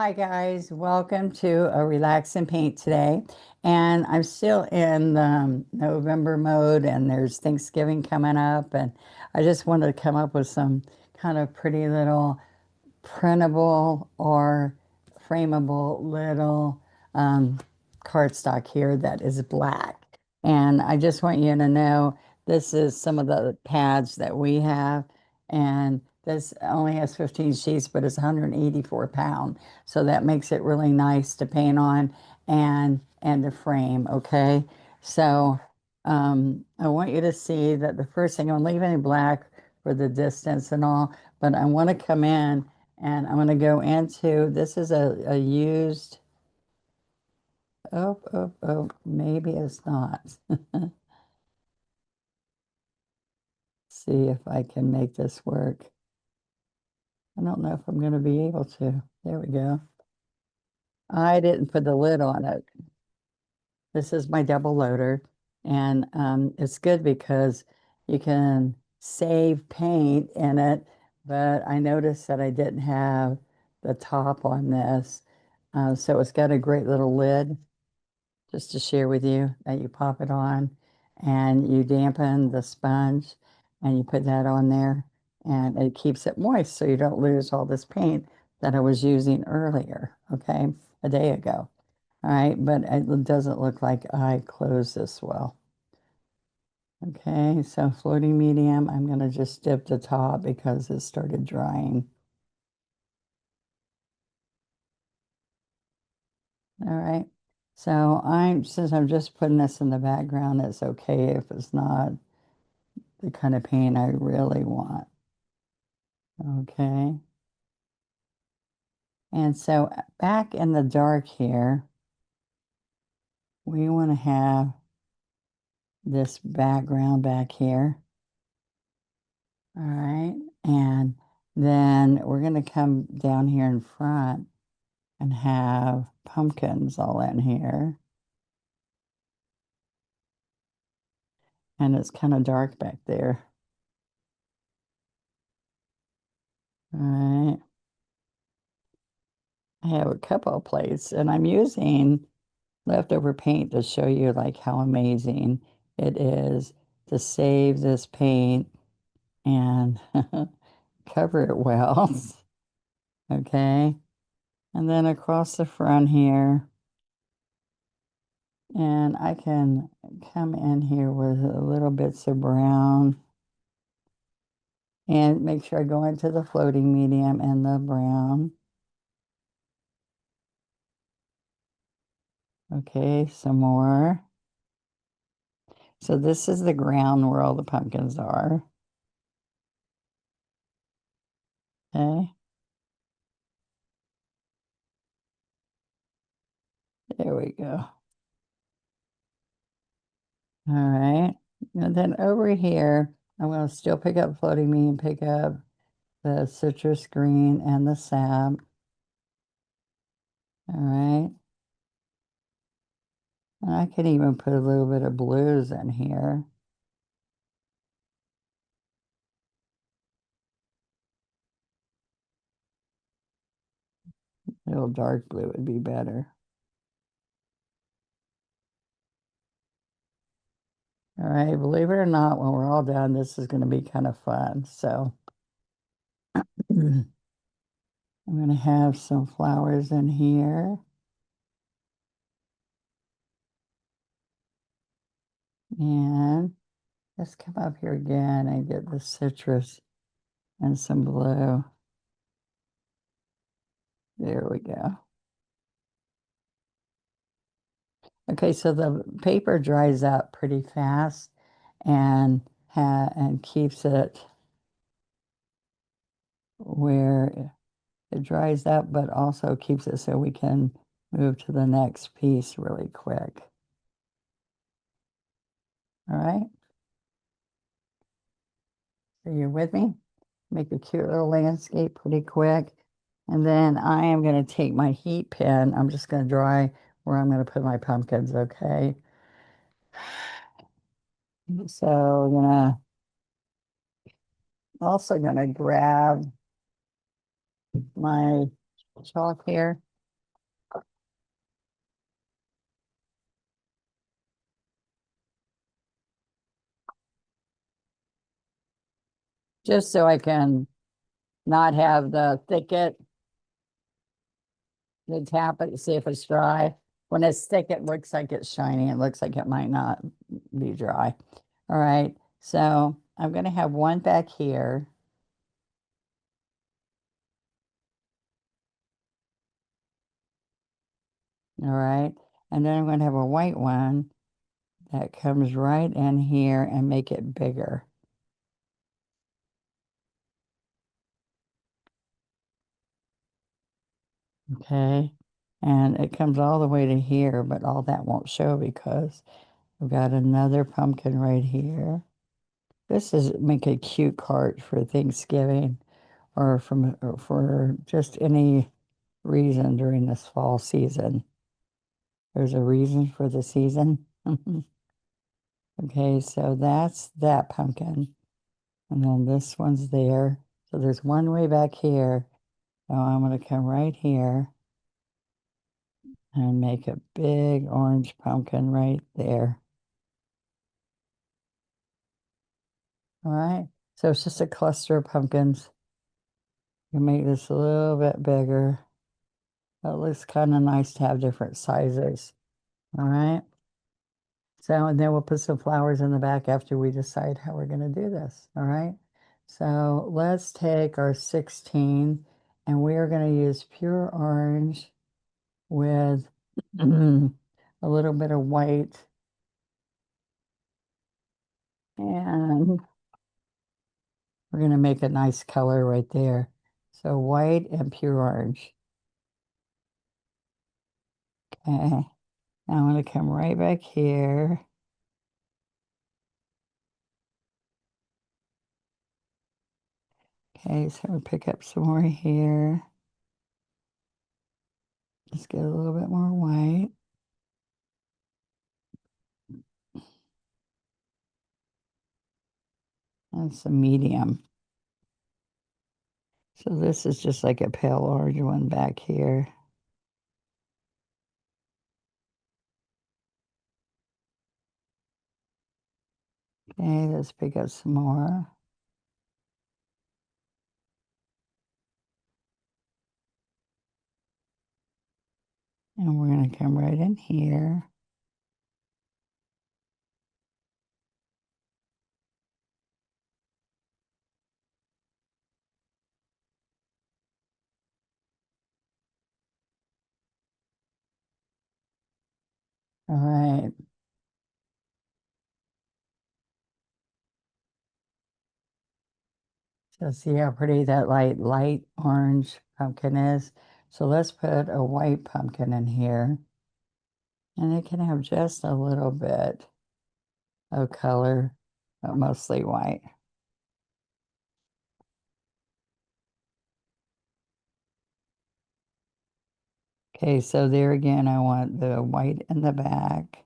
Hi guys, welcome to a relax and paint today. And I'm still in the November mode and there's Thanksgiving coming up and I just wanted to come up with some kind of pretty little printable or frameable little um, cardstock here that is black. And I just want you to know this is some of the pads that we have. And this only has 15 sheets, but it's 184 pound. So that makes it really nice to paint on and to frame, okay? So I want you to see that the first thing, I'm leaving it black for the distance and all, but I want to come in and I'm going to go into, this is a used, maybe it's not. See if I can make this work. I don't know if I'm going to be able to. There we go. I didn't put the lid on it. This is my double loader, and it's good because you can save paint in it, but I noticed that I didn't have the top on this. So it's got a great little lid just to share with you that you pop it on and you dampen the sponge and you put that on there and it keeps it moist so you don't lose all this paint that I was using earlier, okay, a day ago. All right, but it doesn't look like I closed this well. Okay, so floating medium, I'm going to just dip the top because it started drying. All right, so since I'm just putting this in the background, it's okay if it's not the kind of paint I really want. Okay. And so back in the dark here, we want to have this background back here. All right. And then we're going to come down here in front and have pumpkins all in here. And it's kind of dark back there. All right. I have a couple of plates and I'm using leftover paint to show you like how amazing it is to save this paint and cover it well. Okay. And then across the front here, and I can come in here with a little bits of brown and make sure I go into the floating medium and the brown. Okay, some more. So this is the ground where all the pumpkins are. Okay, there we go. All right. And then over here, I'm going to still pick up floating medium, pick up the citrus green and the sap. All right. And I can even put a little bit of blues in here. A little dark blue would be better. All right, believe it or not, when we're all done, this is going to be kind of fun. So I'm going to have some flowers in here. And let's come up here again and get the citrus and some blue. There we go. Okay, so the paper dries up pretty fast and keeps it where it dries up, but also keeps it so we can move to the next piece really quick. All right, so you're with me? Make a cute little landscape pretty quick. And then I am going to take my heat pen. I'm just going to dry where I'm going to put my pumpkins, okay? So I'm also going to grab my chalk here just so I can not have the thicket, the tap it, see if it's dry. When it's thick, it looks like it's shiny. It looks like it might not be dry. All right, so I'm going to have one back here. All right, and then I'm going to have a white one that comes right in here and make it bigger. Okay, and it comes all the way to here, but all that won't show because I've got another pumpkin right here. This is make a cute cart for Thanksgiving or for just any reason during this fall season. There's a reason for the season. Okay, so that's that pumpkin. And then this one's there. So there's one way back here. So I'm going to come right here and make a big orange pumpkin right there. All right. So it's just a cluster of pumpkins. You make this a little bit bigger. It looks kind of nice to have different sizes. All right. So, and then we'll put some flowers in the back after we decide how we're going to do this. All right. So let's take our 16 and we are going to use pure orange with a little bit of white and we're going to make a nice color right there. So white and pure orange. Okay. Now I'm going to come right back here. Okay, so we'll pick up some more here. Let's get a little bit more white and some medium. So this is just like a pale orange one back here. Okay, let's pick up some more. And we're going to come right in here. All right. So see how pretty that light orange pumpkin is? So let's put a white pumpkin in here. And it can have just a little bit of color, but mostly white. Okay, so there again, I want the white in the back.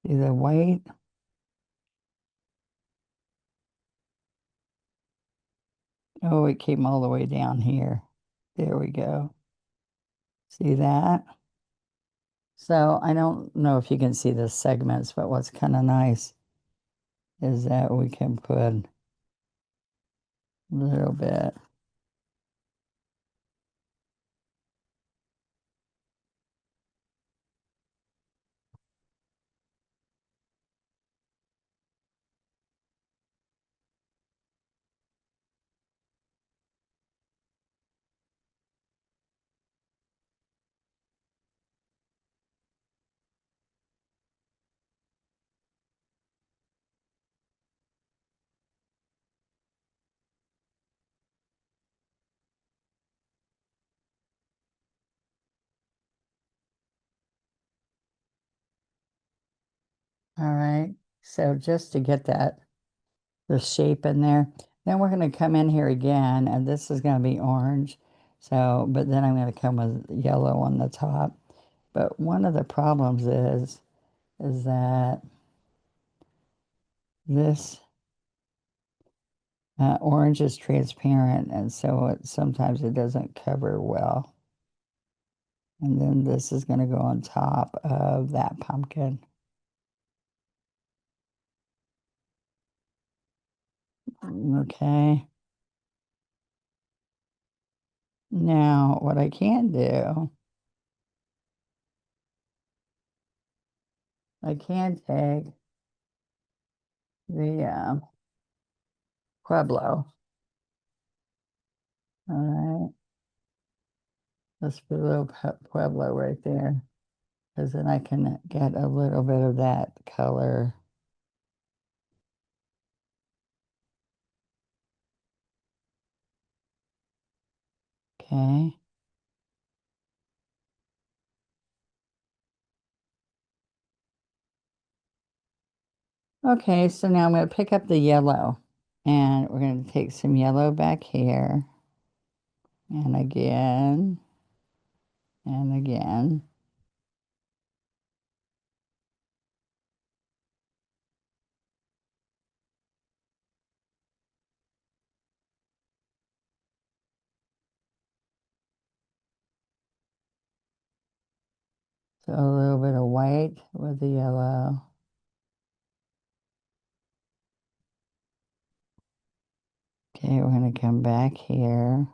See the white? Oh, it came all the way down here. There we go. See that? So I don't know if you can see the segments, but what's kind of nice is that we can put a little bit. All right. So just to get the shape in there, then we're going to come in here again, and this is going to be orange. So, but then I'm going to come with yellow on the top. But one of the problems is that this orange is transparent, and so sometimes it doesn't cover well. And then this is going to go on top of that pumpkin. Okay. Now, what I can do, I can take the Pueblo. All right. Let's put a little Pueblo right there, because then I can get a little bit of that color. Okay. Okay, so now I'm going to pick up the yellow, and we're going to take some yellow back here, and again, and again. So a little bit of white with the yellow. Okay, we're going to come back here.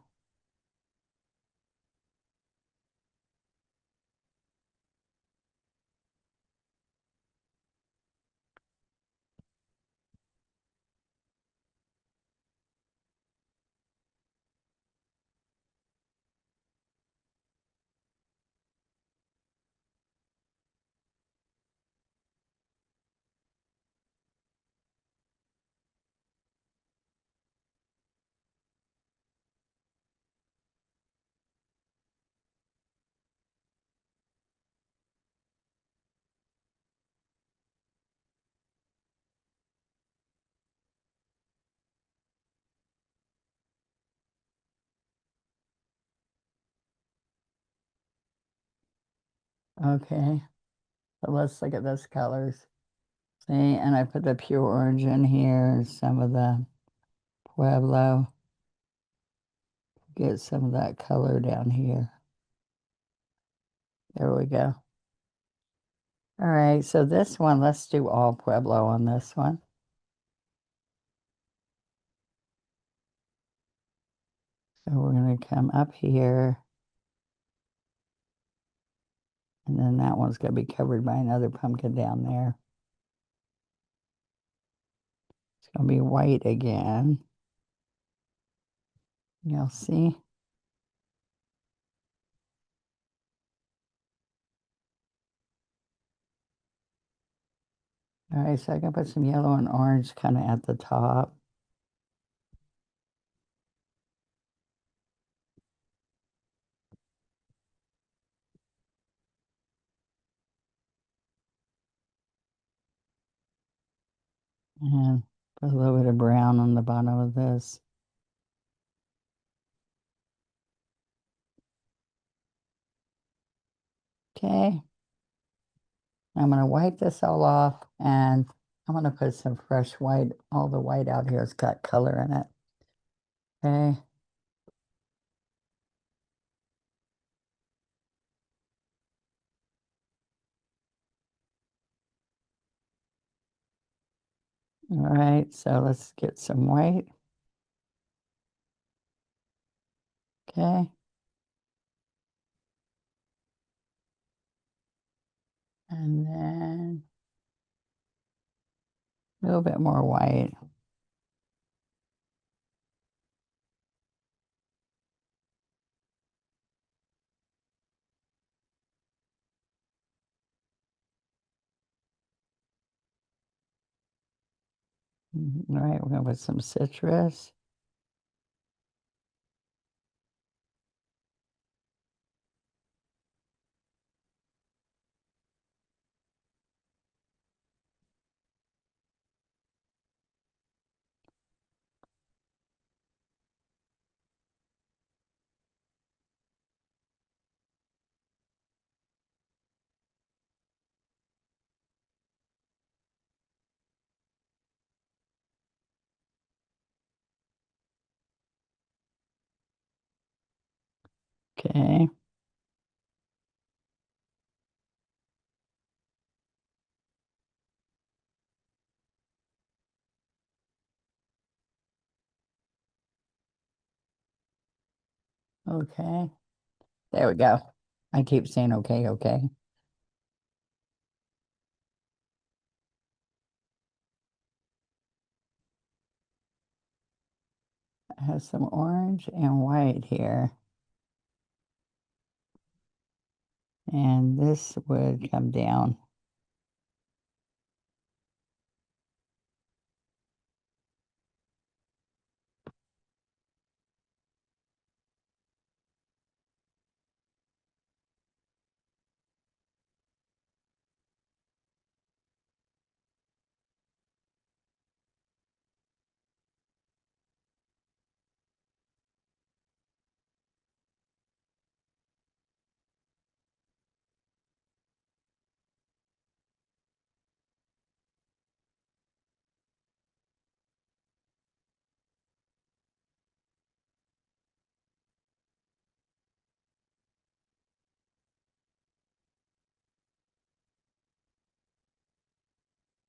Okay, so let's look at those colors. See, and I put the pure orange in here, some of the Pueblo. Get some of that color down here. There we go. All right, so this one, let's do all Pueblo on this one. So we're going to come up here, and then that one's going to be covered by another pumpkin down there. It's going to be white again. You'll see. All right, so I can put some yellow and orange kind of at the top. And put a little bit of brown on the bottom of this. Okay. I'm going to wipe this all off, and I'm going to put some fresh white. All the white out here has got color in it. Okay. All right, so let's get some white. Okay. And then a little bit more white. All right, we're going to put some citrus. Okay. Okay. There we go. I keep saying okay, okay. I have some orange and white here. And this would come down.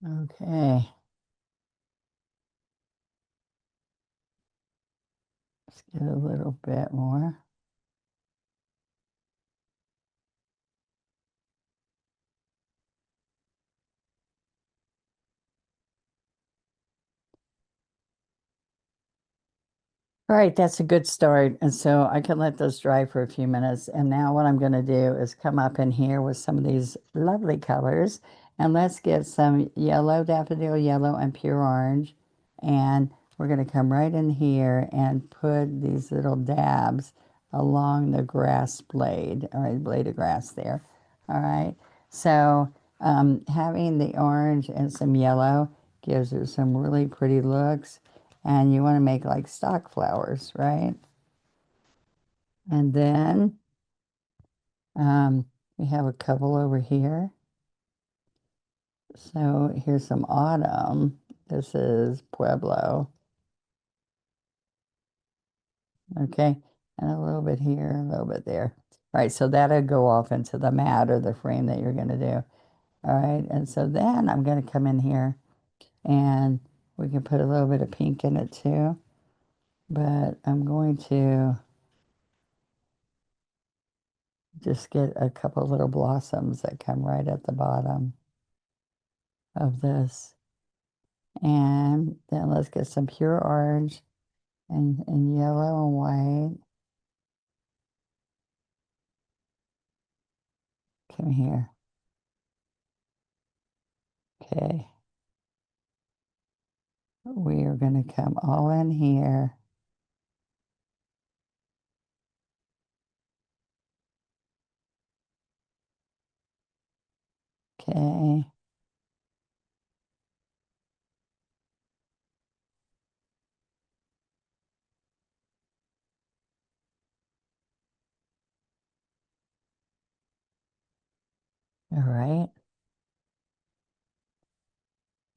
Okay. Let's get a little bit more. All right, that's a good start. And so I can let those dry for a few minutes. And now what I'm going to do is come up in here with some of these lovely colors. And let's get some yellow, daffodil yellow, and pure orange. And we're going to come right in here and put these little dabs along the grass blade, all right, blade of grass there. All right. So having the orange and some yellow gives it some really pretty looks. And you want to make like stock flowers, right? And then um, we have a couple over here. So here's some autumn. This is Pueblo. Okay. And a little bit here, a little bit there. All right. So that'll go off into the mat or the frame that you're going to do. All right. And so then I'm going to come in here and we can put a little bit of pink in it too. But I'm going to just get a couple little blossoms that come right at the bottom of this. And then let's get some pure orange and yellow and white. Come here. Okay. We are going to come all in here. Okay. All right.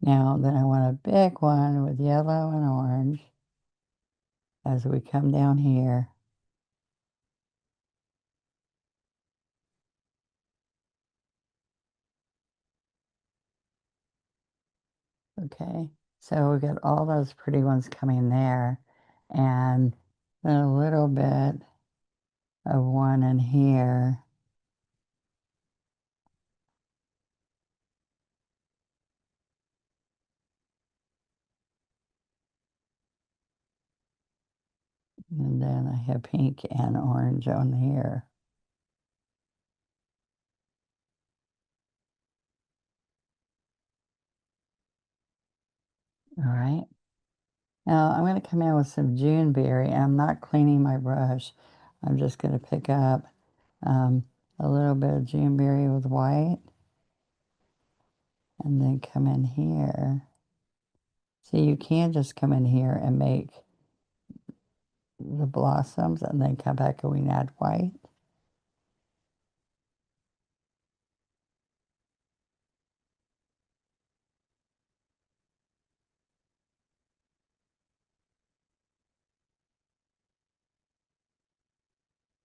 Now then I want a big one with yellow and orange as we come down here. Okay. So we got all those pretty ones coming there. And then a little bit of one in here. And then I have pink and orange on here. All right. Now I'm going to come in with some Juneberry. I'm not cleaning my brush. I'm just going to pick up a little bit of Juneberry with white and then come in here. See, you can just come in here and make the blossoms and then come back and we add white.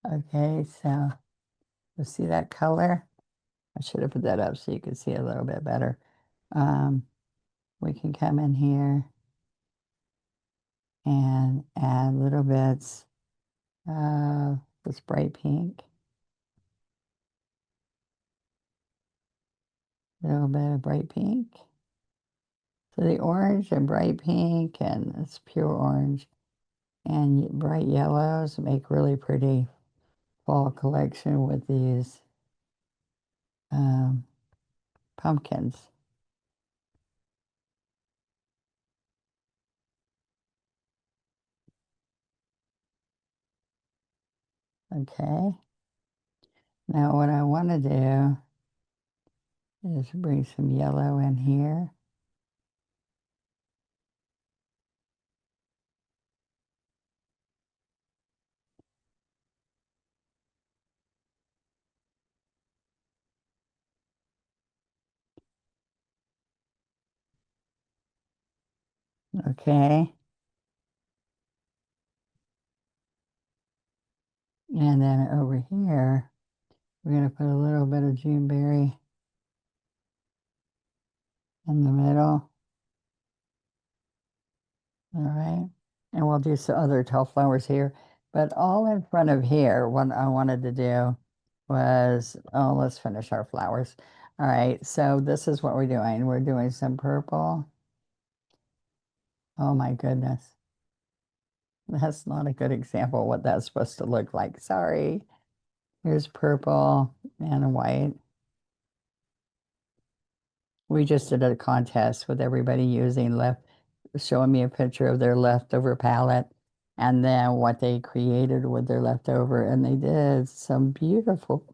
Okay, so you see that color? I should have put that up so you could see a little bit better. Um, we can come in here and add little bits of this bright pink, a little bit of bright pink. So the orange and bright pink, and it's pure orange, and bright yellows make really pretty fall collection with these um, pumpkins. Okay. Now what I want to do is bring some yellow in here. Okay. And then over here, we're going to put a little bit of Juneberry in the middle. All right. And we'll do some other tall flowers here. But all in front of here, what I wanted to do was, oh, let's finish our flowers. All right. So this is what we're doing. We're doing some purple. Oh my goodness. That's not a good example of what that's supposed to look like. Sorry. Here's purple and white. We just did a contest with everybody using showing me a picture of their leftover palette and then what they created with their leftover. And they did some beautiful,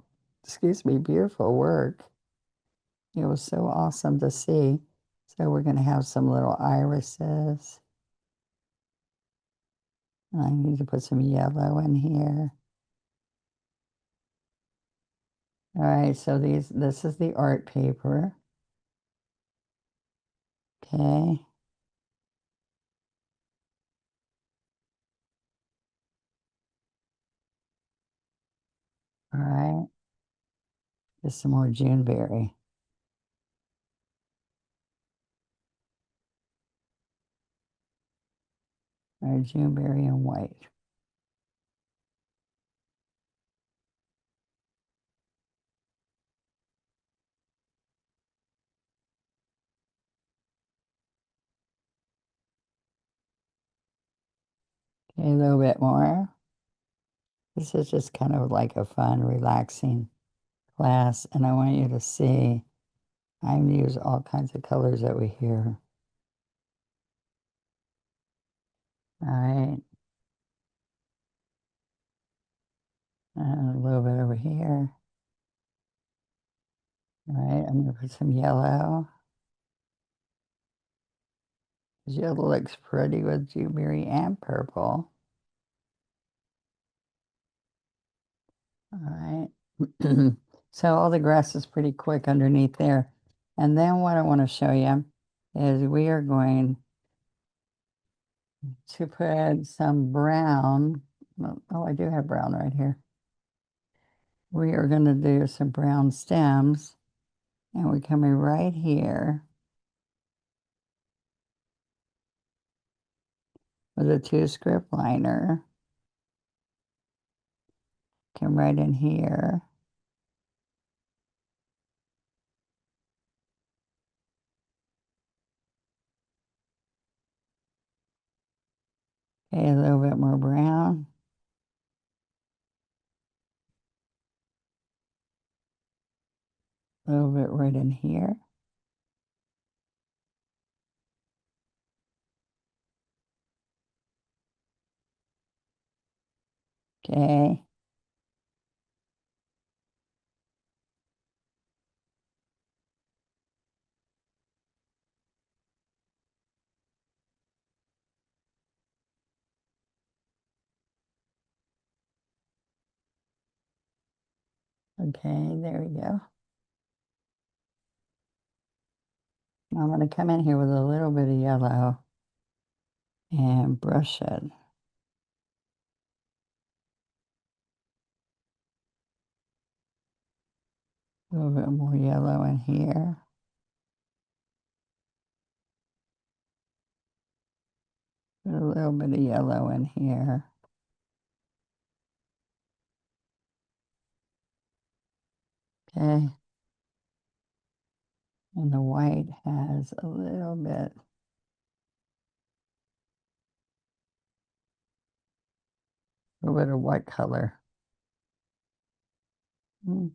excuse me, beautiful work. It was so awesome to see. So we're going to have some little irises. I need to put some yellow in here. All right, so this is the art paper. Okay. All right. Just some more Juneberry. All right, Juneberry and white. Okay, a little bit more. This is just kind of like a fun, relaxing class, and I want you to see I use all kinds of colors over here. All right, and a little bit over here. All right, I'm gonna put some yellow. Yellow looks pretty with blueberry and purple. All right. So all the grass is pretty quick underneath there. And then what I want to show you is we are going to put some brown. Oh, I do have brown right here. We are going to do some brown stems, and we're coming right here with a 2 script liner. Come right in here. Okay, a little bit more brown. A little bit right in here. Okay. Okay, there we go. I'm going to come in here with a little bit of yellow and brush it. A little bit more yellow in here. Put a little bit of yellow in here. Okay. And the white has a little bit of what color? Hmm,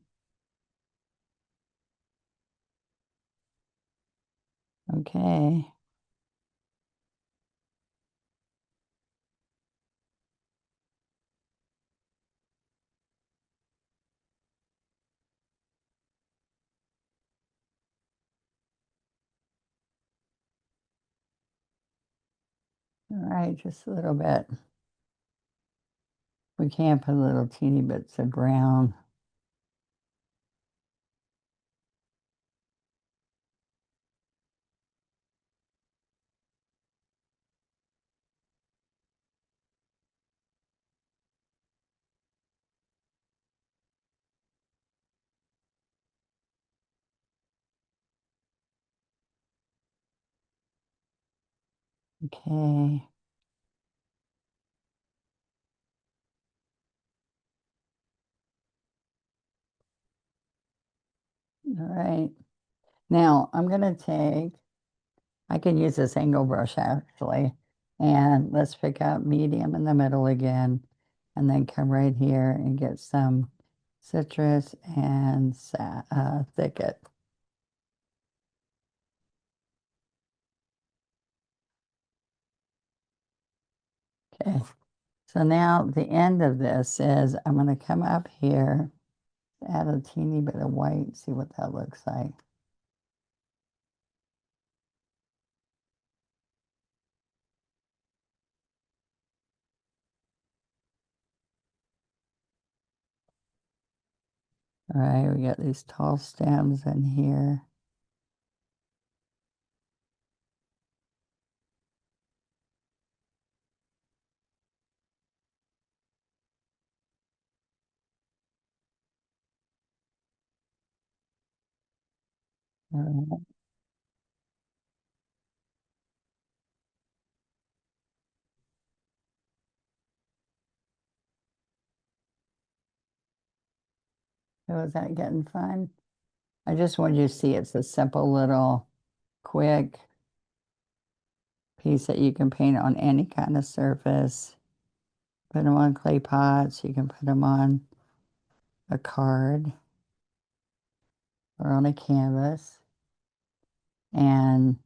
okay. All right, just a little bit. We can put little teeny bits of brown. Okay. All right. Now I'm going to I can use this angle brush actually, and let's pick up medium in the middle again, and then come right here and get some citrus and thicket. Okay. So now the end of this is I'm going to come up here, add a teeny bit of white, see what that looks like. All right, we got these tall stems in here. All right. So is that getting fun? I just want you to see it's a simple little quick piece that you can paint on any kind of surface. Put them on clay pots. You can put them on a card or on a canvas and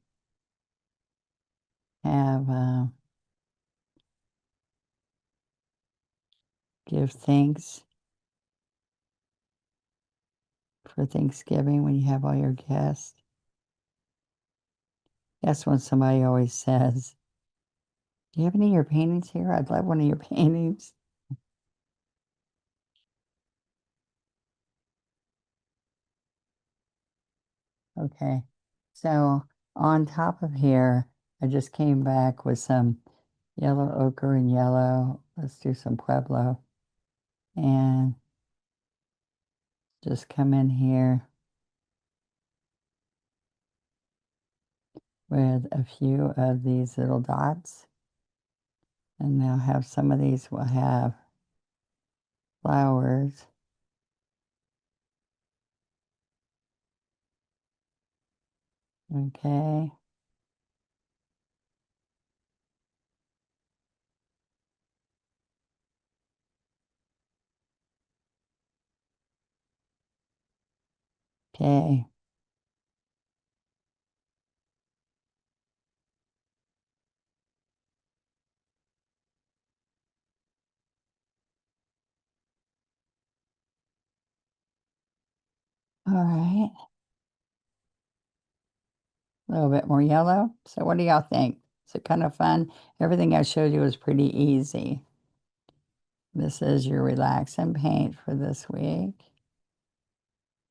have give thanks for Thanksgiving when you have all your guests. That's when somebody always says, "Do you have any of your paintings here? I'd love one of your paintings." Okay. So on top of here, I just came back with some yellow ochre and yellow. Let's do some Pueblo and just come in here with a few of these little dots. And now have some of these will have flowers. Okay. Okay. All right. A little bit more yellow. So what do y'all think? Is it kind of fun? Everything I showed you was pretty easy. This is your relax and paint for this week.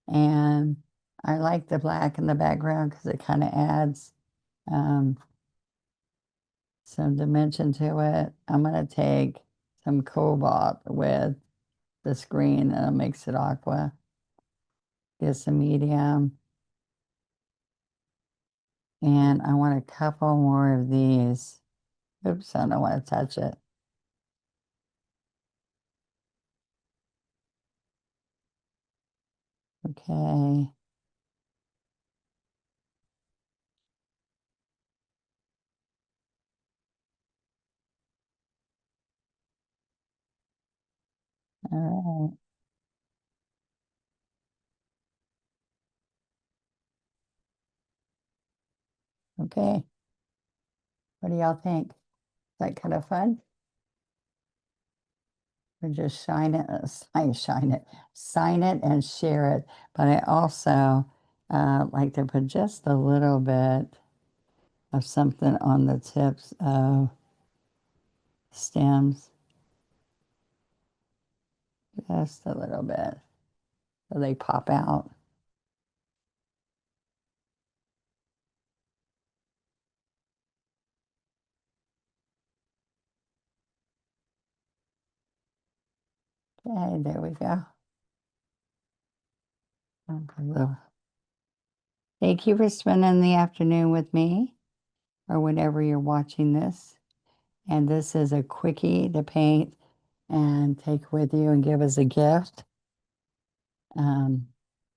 And I like the black in the background because it kind of adds um, some dimension to it. I'm going to take some cobalt with this green and it makes it aqua. get some medium. And I want a couple more of these. Oops, I don't want to touch it. Okay. All right. Okay. What do y'all think? Is that kind of fun? Or just shine it, sign it and share it. But I also like to put just a little bit of something on the tips of stems, just a little bit, so they pop out. Okay, there we go. Okay. Thank you for spending the afternoon with me or whenever you're watching this. And this is a quickie to paint and take with you and give as a gift. Um,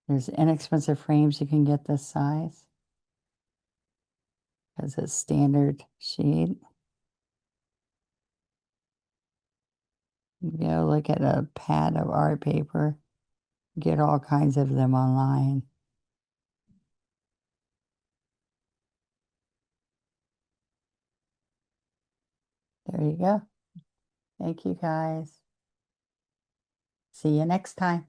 there's inexpensive frames you can get this size because it's standard sheet. You go look at a pad of art paper, get all kinds of them online. There you go. Thank you guys. See you next time.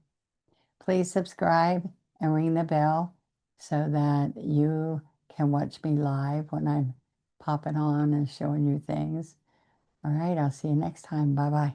Please subscribe and ring the bell so that you can watch me live when I'm popping on and showing you things. All right, I'll see you next time. Bye bye.